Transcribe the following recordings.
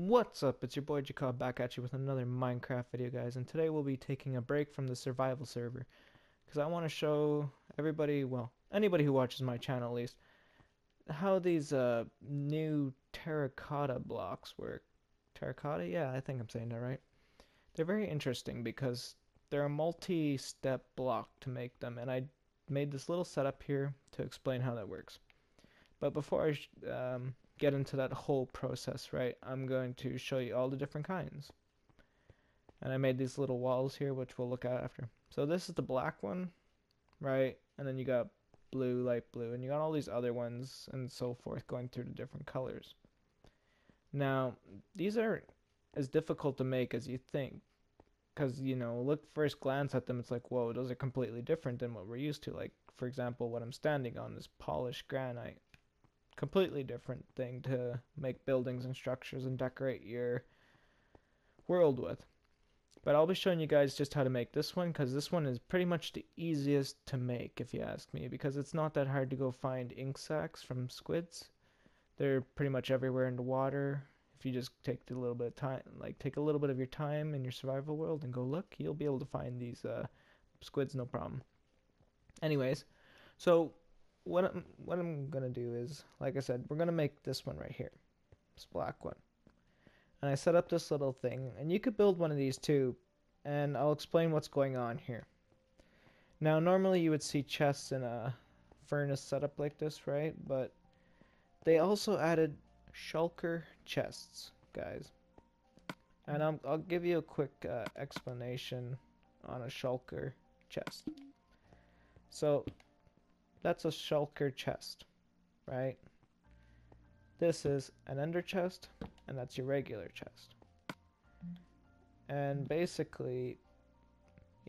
What's up? It's your boy Jacob back at you with another Minecraft video, guys, and today we'll be taking a break from the survival server because I want to show everybody, well, anybody who watches my channel at least, how these new terracotta blocks work. Terracotta? Yeah, I think I'm saying that right. They're very interesting because they're a multi-step block to make them, and I made this little setup here to explain how that works. But before I get into that whole process, right, I'm going to show you all the different kinds. And I made these little walls here, which we'll look at after. So this is the black one, right? And then you got blue, light blue, and you got all these other ones and so forth going through the different colors. Now, these aren't as difficult to make as you think. Because, you know, look first glance at them, it's like, whoa, those are completely different than what we're used to. Like, for example, what I'm standing on is polished granite. Completely different thing to make buildings and structures and decorate your world with. But I'll be showing you guys just how to make this one, because this one is pretty much the easiest to make, if you ask me, because it's not that hard to go find ink sacs from squids. They're pretty much everywhere in the water. If you just take a little bit of time, like take a little bit of your time in your survival world and go look, you'll be able to find these squids no problem. Anyways, so what I'm gonna do is, like I said, we're gonna make this one right here, this black one. And I set up this little thing, and you could build one of these too, and I'll explain what's going on here. Now, normally you would see chests in a furnace setup like this, right? But they also added shulker chests, guys. And I'll give you a quick explanation on a shulker chest. So that's a shulker chest, right? This is an ender chest, and that's your regular chest. And basically,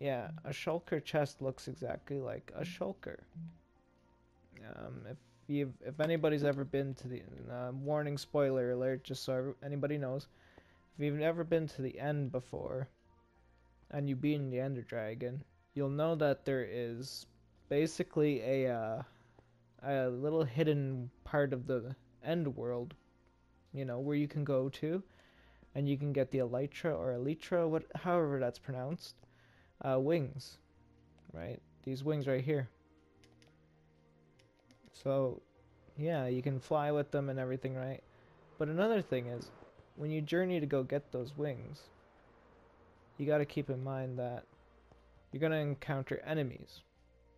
yeah, a shulker chest looks exactly like a shulker. If anybody's ever been to the warning, spoiler alert, just so anybody knows, if you've ever been to the end before, and you've been the Ender Dragon, you'll know that there is basically a little hidden part of the end world, you know, where you can go to, and you can get the elytra or elytra, however that's pronounced, wings, right? These wings right here. So, yeah, you can fly with them and everything, right? But another thing is, when you journey to go get those wings, you got to keep in mind that you're going to encounter enemies.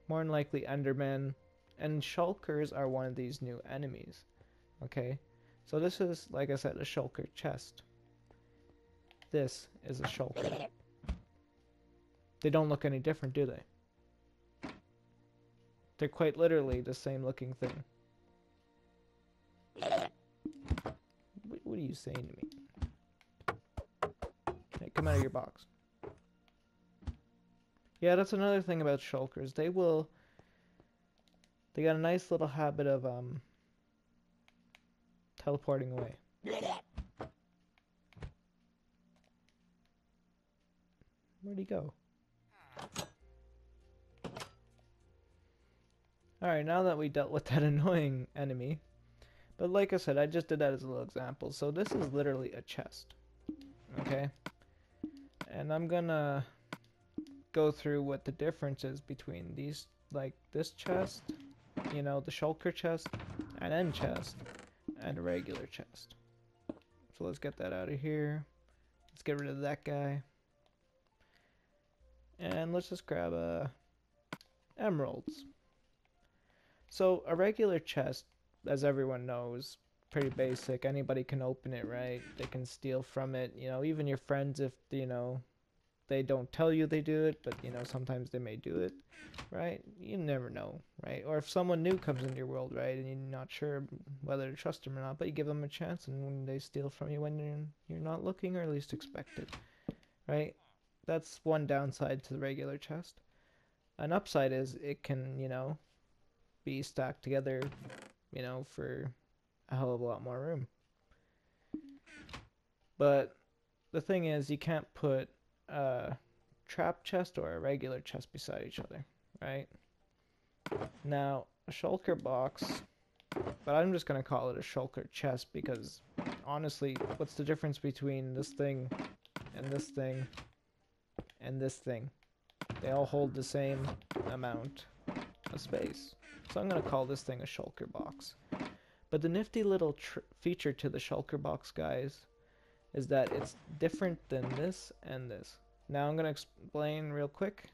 More than likely Endermen, and shulkers are one of these new enemies. Okay? So this is, like I said, a shulker chest. This is a shulker. They don't look any different, do they? They're quite literally the same looking thing. What are you saying to me? Hey, come out of your box. Yeah, that's another thing about shulkers. They got a nice little habit of teleporting away. Where'd he go? Alright, now that we dealt with that annoying enemy, but like I said, I just did that as a little example. So this is literally a chest, okay? And I'm gonna go through what the difference is between these, like this chest, you know, the shulker chest, an end chest, and a regular chest. So let's get that out of here. Let's get rid of that guy. And let's just grab emeralds. So a regular chest, as everyone knows, pretty basic. Anybody can open it, right? They can steal from it. You know, even your friends, if, you know, they don't tell you they do it, but, you know, sometimes they may do it, right? You never know, right? Or if someone new comes into your world, right, and you're not sure whether to trust them or not, but you give them a chance, and when they steal from you when you're not looking, or at least expect it, right? That's one downside to the regular chest. An upside is it can, you know, be stacked together, you know, for a hell of a lot more room. But the thing is, you can't put a trap chest or a regular chest beside each other, right? Now, a shulker box, but I'm just going to call it a shulker chest because honestly, what's the difference between this thing and this thing and this thing? They all hold the same amount of space. So I'm going to call this thing a Shulker Box. But the nifty little feature to the Shulker Box, guys, is that it's different than this and this. Now I'm going to explain real quick.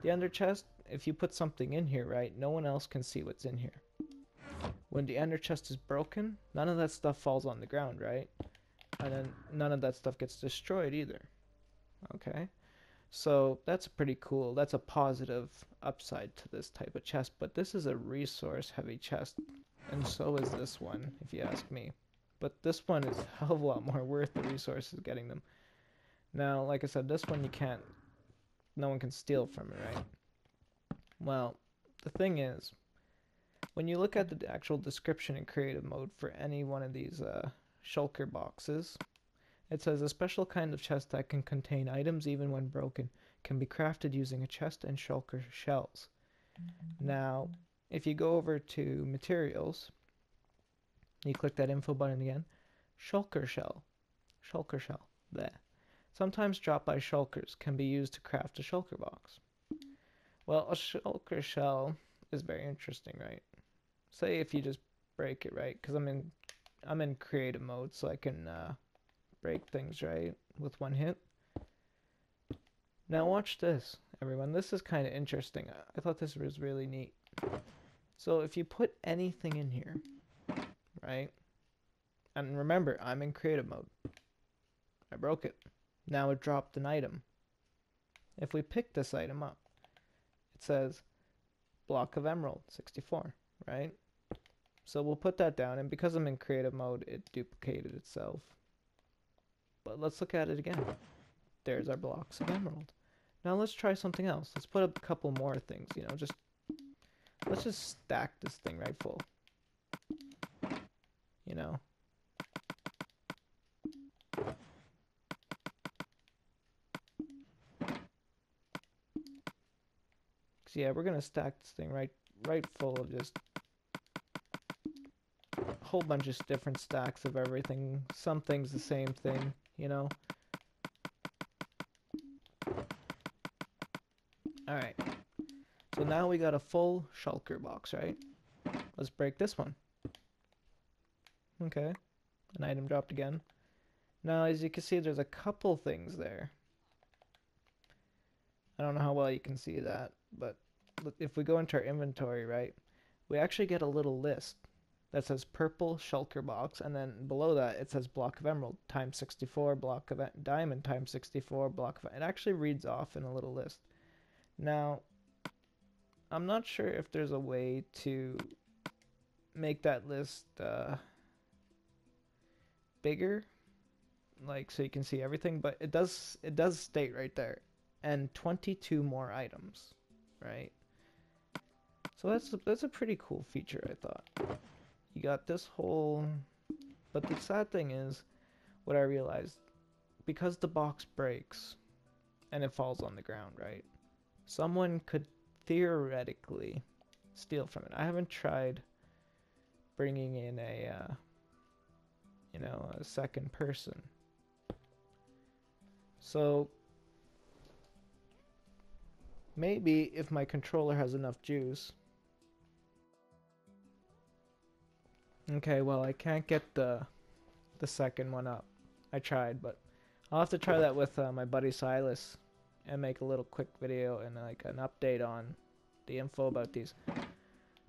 The ender chest, if you put something in here, right, no one else can see what's in here. When the ender chest is broken, none of that stuff falls on the ground, right? And then none of that stuff gets destroyed either. Okay? So that's pretty cool. That's a positive upside to this type of chest. But this is a resource heavy chest. And so is this one, if you ask me. But this one is a hell of a lot more worth the resources getting them. Now, like I said, this one you can't, no one can steal from it, right? Well, the thing is, when you look at the actual description in creative mode for any one of these shulker boxes, it says a special kind of chest that can contain items even when broken can be crafted using a chest and shulker shells. Now, if you go over to materials, you click that info button again, shulker shell, there. Sometimes dropped by shulkers can be used to craft a shulker box. Well, a shulker shell is very interesting, right? Say if you just break it, right? Because I'm in creative mode, so I can break things, right, with one hit. Now watch this, everyone. This is kind of interesting. I thought this was really neat. So if you put anything in here, right? And remember, I'm in creative mode. I broke it. Now it dropped an item. If we pick this item up, it says block of emerald 64, right? So we'll put that down, and because I'm in creative mode, it duplicated itself. But let's look at it again. There's our blocks of emerald. Now let's try something else. Let's put up a couple more things, you know, let's just stack this thing right full. You know. So yeah, we're gonna stack this thing right full of just a whole bunch of different stacks of everything. Some things the same thing, you know. Alright. So now we got a full shulker box, right? Let's break this one. Okay. An item dropped again. Now, as you can see, there's a couple things there. I don't know how well you can see that, but if we go into our inventory, right, we actually get a little list that says purple shulker box, and then below that it says block of emerald times 64, block of diamond times 64, block of... It actually reads off in a little list. Now, I'm not sure if there's a way to make that list bigger, like so you can see everything, but it does state right there, and 22 more items, right? So that's a pretty cool feature, I thought. You got this whole, but the sad thing is, what I realized, because the box breaks and it falls on the ground, right? Someone could theoretically steal from it. I haven't tried bringing in a you know, a second person. So maybe if my controller has enough juice. Okay, well, I can't get the second one up. I tried, but I'll have to try that with my buddy Silas and make a little quick video and like an update on the info about these.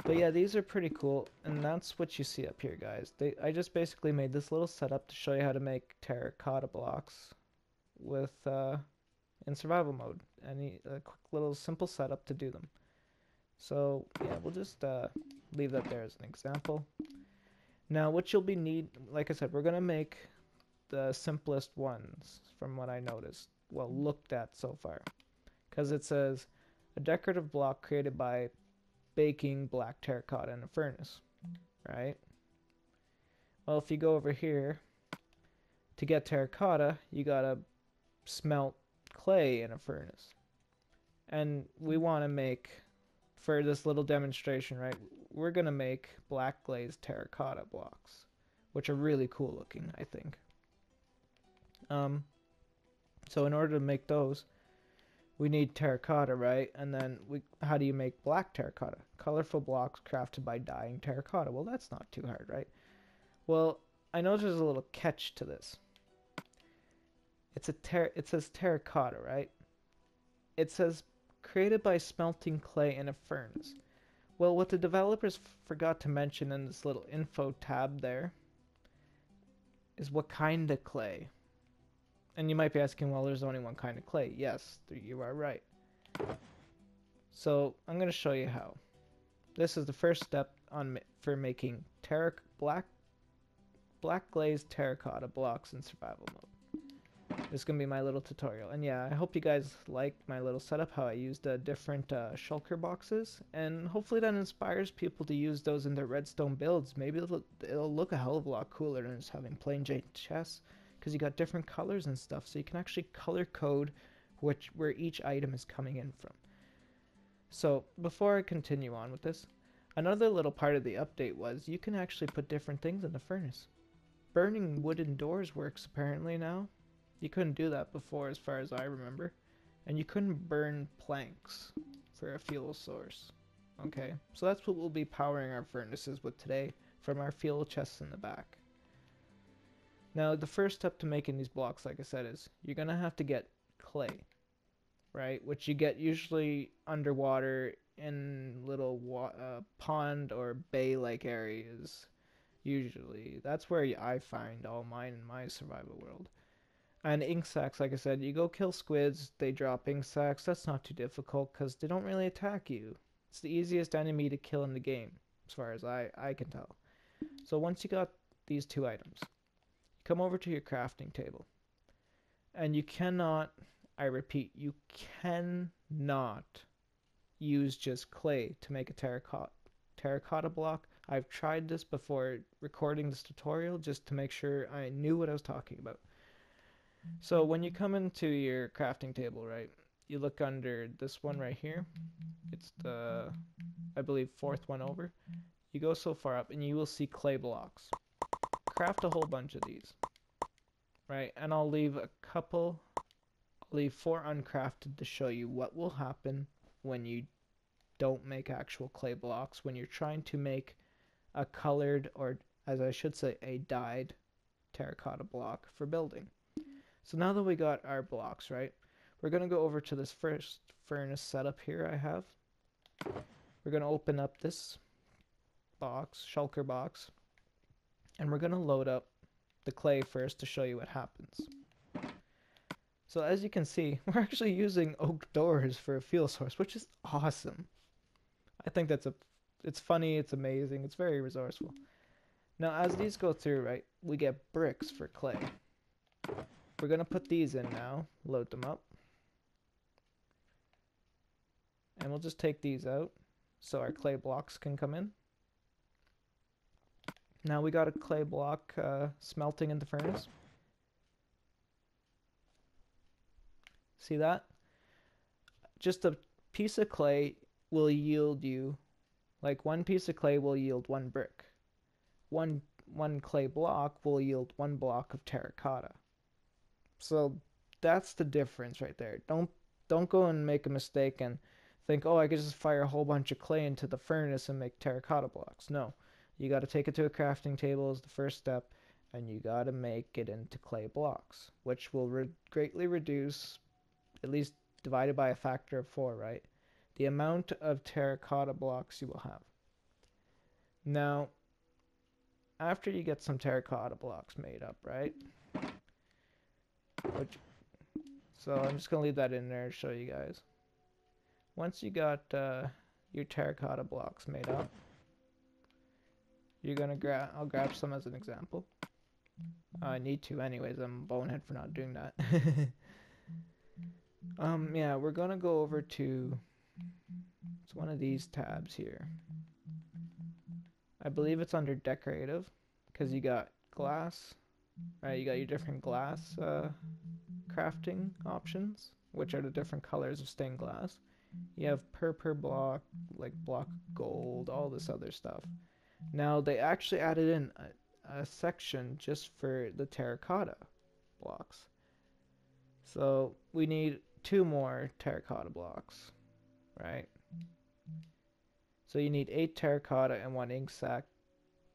But yeah, these are pretty cool, and that's what you see up here, guys. I just basically made this little setup to show you how to make terracotta blocks with in survival mode, and a quick little simple setup to do them. So yeah, we'll just leave that there as an example. Now what you'll be like I said, we're gonna make the simplest ones from what I noticed, well, looked at so far, because it says a decorative block created by baking black terracotta in a furnace, right? Well, if you go over here, to get terracotta, you gotta smelt clay in a furnace. And we want to make, for this little demonstration, right, we're gonna make black glazed terracotta blocks which are really cool looking, I think. So in order to make those, we need terracotta, right? And then how do you make black terracotta? Colorful blocks crafted by dyeing terracotta. Well, that's not too hard, right? Well, I know there's a little catch to this. It says terracotta, right? It says created by smelting clay in a furnace. Well, what the developers forgot to mention in this little info tab there is what kind of clay. And you might be asking, well, there's only one kind of clay. Yes, you are right. So I'm going to show you how. This is the first step for making black glazed terracotta blocks in survival mode. This is going to be my little tutorial. And yeah, I hope you guys like my little setup, how I used different shulker boxes. And hopefully that inspires people to use those in their redstone builds. Maybe it'll look a hell of a lot cooler than just having plain Jane chests, because you got different colors and stuff. So you can actually color code where each item is coming in from. So before I continue on with this, another little part of the update was you can actually put different things in the furnace. Burning wooden doors works apparently now. You couldn't do that before as far as I remember. And you couldn't burn planks for a fuel source. Okay, so that's what we'll be powering our furnaces with today from our fuel chests in the back. Now the first step to making these blocks, like I said, is you're going to have to get clay, right? Which you get usually underwater in little pond or bay-like areas. Usually. That's where I find all mine in my survival world. And ink sacs, like I said, you go kill squids, they drop ink sacs. That's not too difficult because they don't really attack you. It's the easiest enemy to kill in the game, as far as I can tell. So once you got these two items, you come over to your crafting table. And you cannot, I repeat, you cannot use just clay to make a terracotta block. I've tried this before recording this tutorial just to make sure I knew what I was talking about. So when you come into your crafting table, right, you look under this one right here. It's the, I believe, fourth one over. You go so far up and you will see clay blocks. Craft a whole bunch of these, right? And I'll leave 4 uncrafted to show you what will happen when you don't make actual clay blocks, when you're trying to make a colored, or as I should say, a dyed terracotta block for building. So now that we got our blocks, right, we're going to go over to this first furnace setup here I have. We're going to open up this box, shulker box, and we're going to load up the clay first to show you what happens. So as you can see, we're actually using oak doors for a fuel source, which is awesome. I think it's funny, it's amazing, it's very resourceful. Now as these go through, right, we get bricks for clay. We're going to put these in now, load them up. And we'll just take these out so our clay blocks can come in. Now we got a clay block smelting in the furnace. See that? Just a piece of clay will yield you, like one piece of clay will yield 1 brick. One clay block will yield 1 block of terracotta. So that's the difference right there. Don't go and make a mistake and think, oh, I could just fire a whole bunch of clay into the furnace and make terracotta blocks. No, you got to take it to a crafting table as the first step, and you got to make it into clay blocks, which will greatly reduce, at least divided by a factor of 4, right, the amount of terracotta blocks you will have. Now, after you get some terracotta blocks made up, right, so I'm just going to leave that in there to show you guys. Once you got your terracotta blocks made up, you're going to I'll grab some as an example. I need to anyways, I'm a bonehead for not doing that. Yeah, we're going to go over to, it's one of these tabs here. I believe it's under decorative, because you got glass, right? You got your different glass crafting options, which are the different colors of stained glass. You have per block, like block gold, all this other stuff. Now they actually added in a section just for the terracotta blocks. So we need 2 more terracotta blocks, right? So you need 8 terracotta and 1 ink sac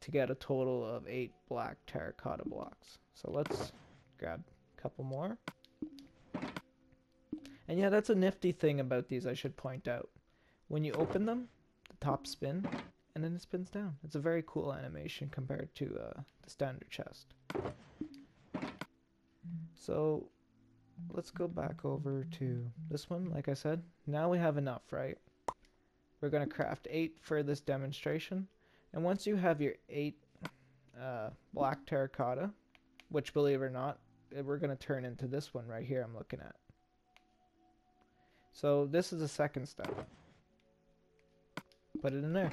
to get a total of 8 black terracotta blocks. So let's grab a couple more. And yeah, that's a nifty thing about these I should point out. When you open them, the top spin, and then it spins down. It's a very cool animation compared to the standard chest. So let's go back over to this one. Like I said, now we have enough, right? We're going to craft 8 for this demonstration. And once you have your 8 black terracotta, which believe it or not, we're going to turn into this one right here I'm looking at. So this is the second step. Put it in there.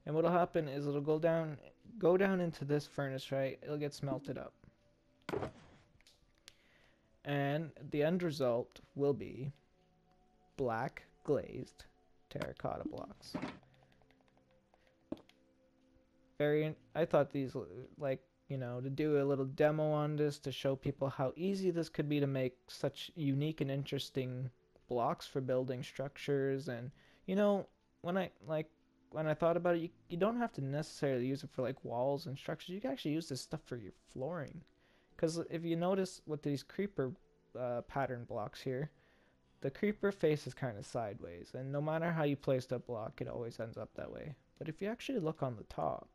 And what'll happen is it'll go down into this furnace, right? It'll get smelted up. And the end result will be black glazed terracotta blocks. I thought these, like, you know, to do a little demo on this to show people how easy this could be to make such unique and interesting blocks for building structures. And you know, when I thought about it, you don't have to necessarily use it for like walls and structures. You can actually use this stuff for your flooring, because if you notice with these creeper pattern blocks here, the creeper face is kind of sideways, and no matter how you place that block, it always ends up that way. But if you actually look on the top,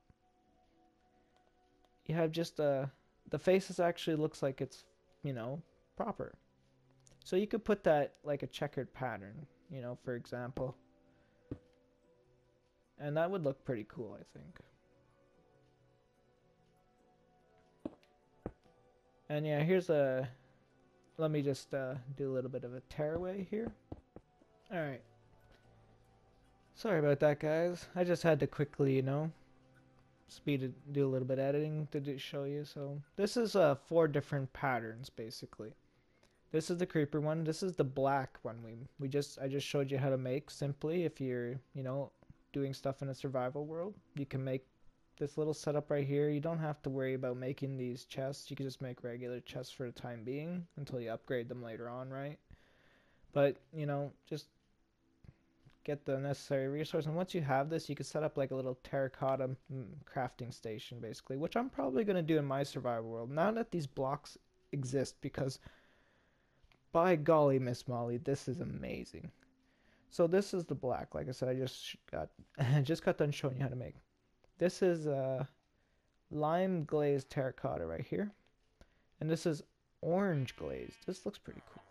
you have just the faces actually looks like it's, you know, proper. So you could put that like a checkered pattern, you know, for example. And that would look pretty cool, I think. And yeah, here's a... Let me just do a little bit of a tearaway here. Alright. Sorry about that, guys. I just had to quickly, you know, do a little bit of editing to show you. So this is 4 different patterns, basically. This is the creeper one. This is the black one I just showed you how to make simply. If you're, you know, doing stuff in a survival world, you can make this little setup right here. You don't have to worry about making these chests. You can just make regular chests for the time being until you upgrade them later on, right? But, you know, just get the necessary resource, and once you have this, you can set up like a little terracotta crafting station, basically, which I'm probably going to do in my survival world now that these blocks exist, because by golly, Miss Molly, this is amazing. So this is the black. Like I said, I just got done showing you how to make. This is lime glazed terracotta right here, and this is orange glazed. This looks pretty cool.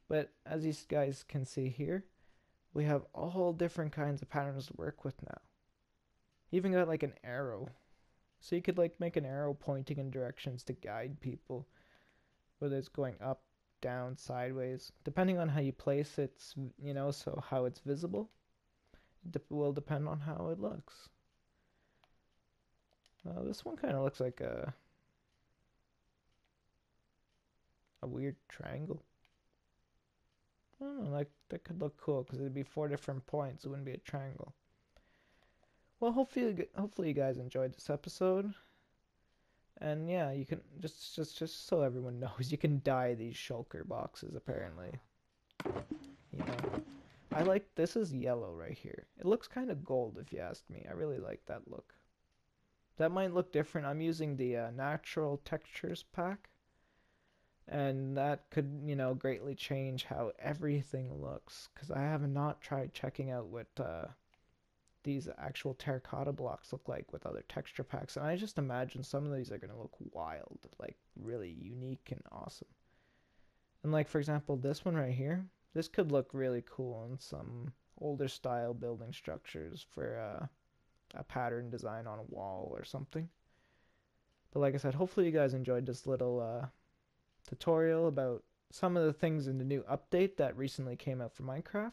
But as you guys can see here, we have all different kinds of patterns to work with now. Even got like an arrow, so you could like make an arrow pointing in directions to guide people, whether it's going up, down, sideways, depending on how you place it, you know, so how it's visible will depend on how it looks. This one kind of looks like a weird triangle. I don't know, like that could look cool because it'd be 4 different points. It wouldn't be a triangle. Well, hopefully you guys enjoyed this episode. And yeah, you can just so everyone knows, you can dye these shulker boxes apparently. You know, I like this is yellow right here. It looks kind of gold if you ask me. I really like that look. That might look different. I'm using the natural textures pack, and that could, you know, greatly change how everything looks, because I have not tried checking out what these actual terracotta blocks look like with other texture packs, and I just imagine some of these are going to look wild, like really unique and awesome. And like, for example, this one right here, this could look really cool in some older style building structures for a pattern design on a wall or something. But like I said, hopefully you guys enjoyed this little tutorial about some of the things in the new update that recently came out for Minecraft.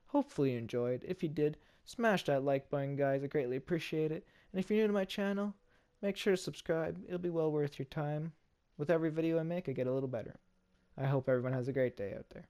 Hopefully you enjoyed. If you did, smash that like button, guys. I greatly appreciate it. And if you're new to my channel, make sure to subscribe. It'll be well worth your time. With every video I make, I get a little better. I hope everyone has a great day out there.